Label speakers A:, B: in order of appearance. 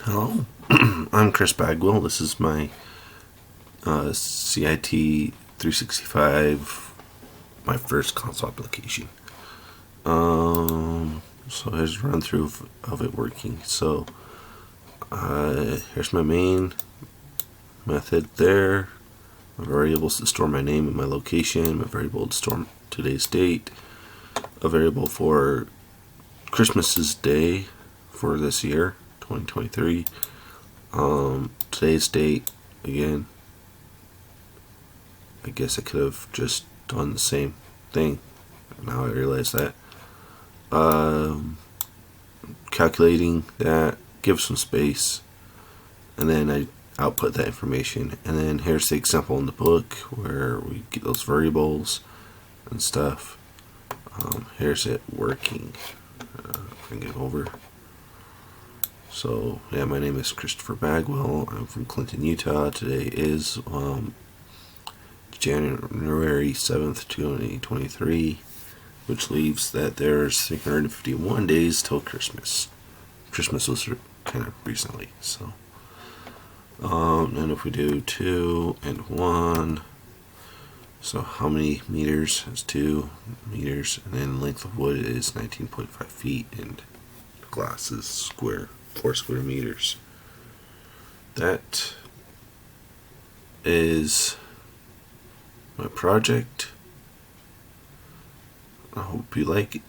A: Hello, I'm Chris Bagwell. This is my CIT 365, my first console application. So here's a run through of it working. So here's my main method there. My variables to store my name and my location. My variable to store today's date. A variable for Christmas's day for this year, 2023. Today's date, again, I guess I could have just done the same thing. Now I realize that. Calculating that, give some space, and then I output that information. And then here's the example in the book where we get those variables and stuff. Here's it working. Bring it over. So yeah, my name is Christopher Bagwell. I'm from Clinton, Utah. Today is January 7th, 2023, which leaves that there's 351 days till Christmas. Christmas was kind of recently, so. And if we do 2 and 1, so how many meters is 2 meters, and then length of wood is 19.5 feet, and glass is square, 4 square meters. That is my project. I hope you like it.